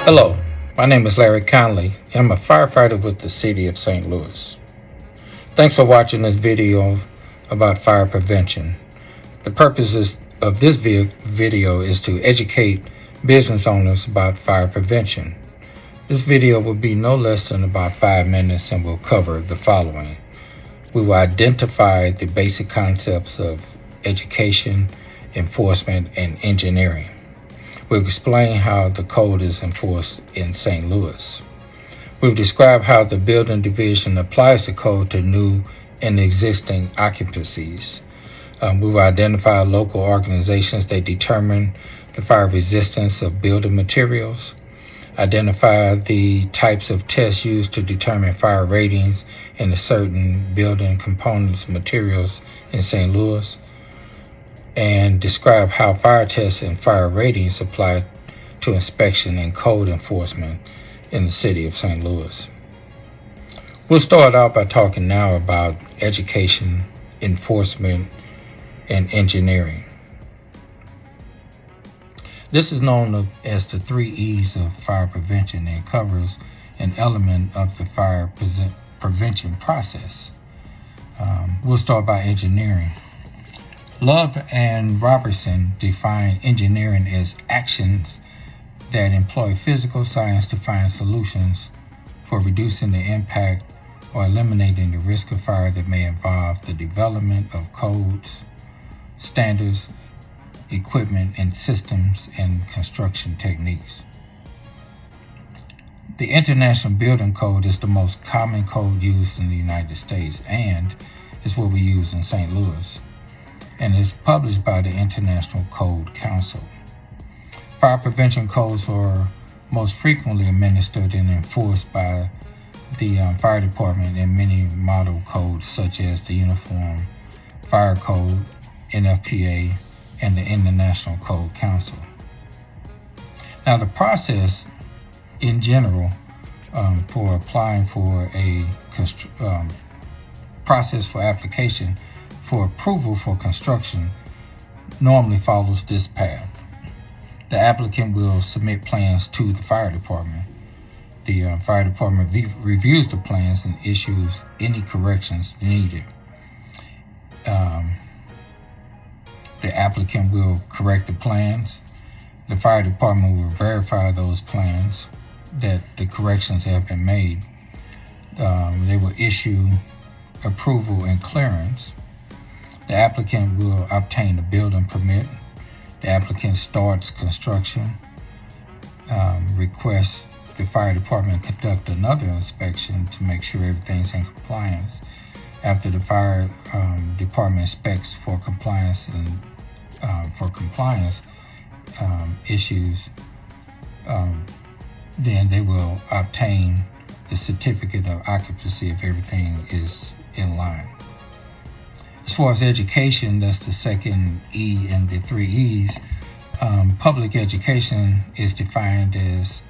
Hello, my name is Larry Conley. I'm a firefighter with the City of St. Louis. Thanks for watching this video about fire prevention. The purpose of this video is to educate business owners about fire prevention. This video will be no less than about 5 minutes and will cover the following. We will identify the basic concepts of education, enforcement, and engineering. We'll explain how the code is enforced in St. Louis. We'll describe how the building division applies the code to new and existing occupancies. We will identify local organizations that determine the fire resistance of building materials, identify the types of tests used to determine fire ratings in the certain building components materials in St. Louis, and describe how fire tests and fire ratings apply to inspection and code enforcement in the City of St. Louis. We'll start out by talking now about education, enforcement, and engineering. This is known as the 3 E's of fire prevention and covers an element of the fire prevention process. We'll start by engineering. Love and Robertson define engineering as actions that employ physical science to find solutions for reducing the impact or eliminating the risk of fire that may involve the development of codes, standards, equipment, and systems and construction techniques. The International Building Code is the most common code used in the United States and is what we use in St. Louis, and is published by the International Code Council. Fire prevention codes are most frequently administered and enforced by the fire department in many model codes such as the Uniform Fire Code, NFPA, and the International Code Council. Now, the process in general for applying for a process for application for approval for construction normally follows this path. The applicant will submit plans to the fire department. The fire department reviews the plans and issues any corrections needed. The applicant will correct the plans. The fire department will verify those plans that the corrections have been made. They will issue approval and clearance. The applicant will obtain a building permit. The applicant starts construction, requests the fire department conduct another inspection to make sure everything's in compliance. After the fire department inspects for compliance and issues, then they will obtain the certificate of occupancy if everything is in line. As far as education, that's the second E in the 3 E's. Public education is defined as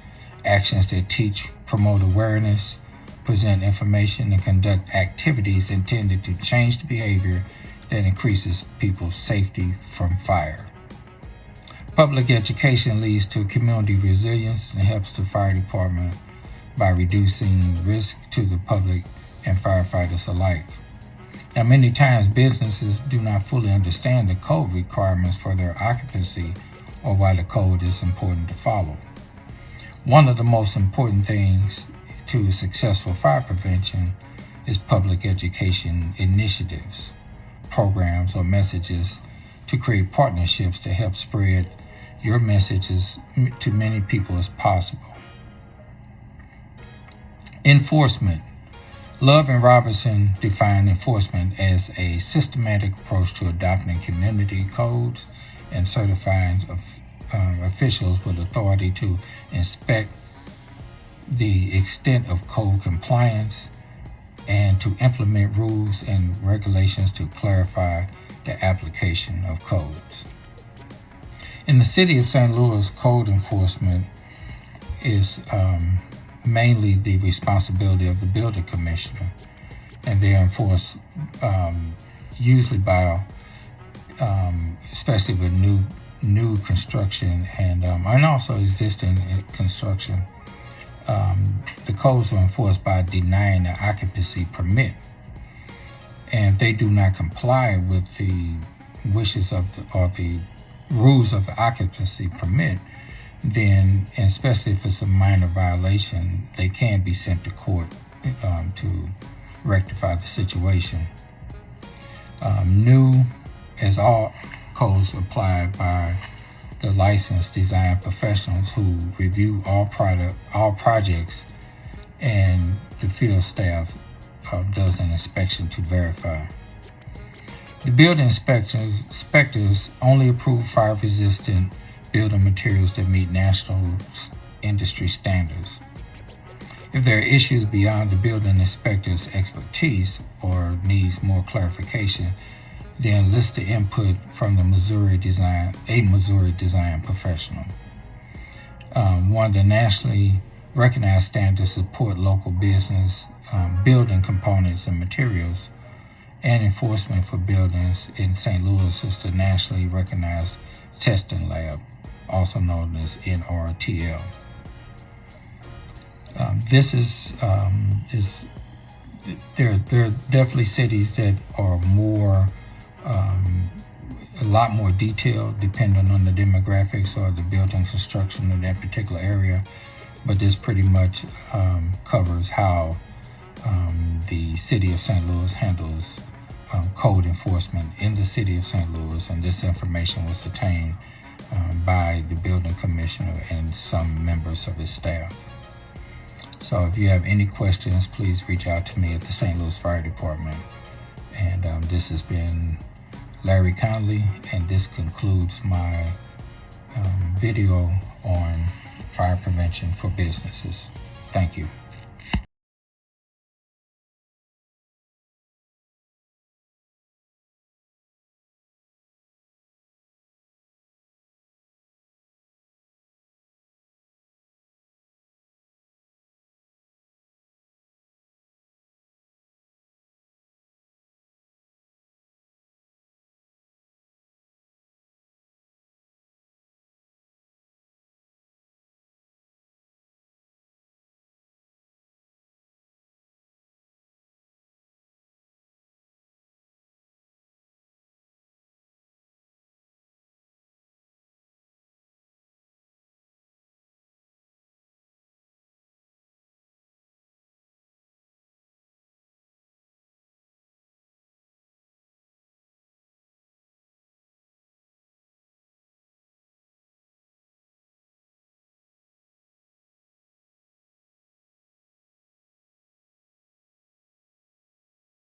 actions that teach, promote awareness, present information, and conduct activities intended to change the behavior that increases people's safety from fire. Public education leads to community resilience and helps the fire department by reducing risk to the public and firefighters alike. Now, many times businesses do not fully understand the code requirements for their occupancy or why the code is important to follow. One of the most important things to successful fire prevention is public education initiatives, programs, or messages to create partnerships to help spread your messages to many people as possible. Enforcement. Love and Robertson define enforcement as a systematic approach to adopting community codes and certifying officials with authority to inspect the extent of code compliance and to implement rules and regulations to clarify the application of codes. In the City of St. Louis, code enforcement is mainly the responsibility of the building commissioner, and they are enforced usually by, especially with new new construction and also existing construction. The codes are enforced by denying the occupancy permit. And if they do not comply with the wishes of or the rules of the occupancy permit, then, and especially if it's a minor violation, they can be sent to court to rectify the situation. New, as all codes applied by the licensed design professionals who review all projects, and the field staff does an inspection to verify. The building inspectors only approve fire-resistant building materials that meet national industry standards. If there are issues beyond the building inspector's expertise or needs more clarification, then list the input from a Missouri design professional. One of the nationally recognized standards support local business, building components and materials, and enforcement for buildings in St. Louis is the nationally recognized testing lab, also known as NRTL. There are definitely cities that are more, a lot more detailed depending on the demographics or the building construction of that particular area. But this pretty much covers how the city of St. Louis handles code enforcement in the city of St. Louis, and this information was obtained by the building commissioner and some members of his staff. So if you have any questions, please reach out to me at the St. Louis Fire Department. And this has been Larry Conley, and this concludes my video on fire prevention for businesses. Thank you.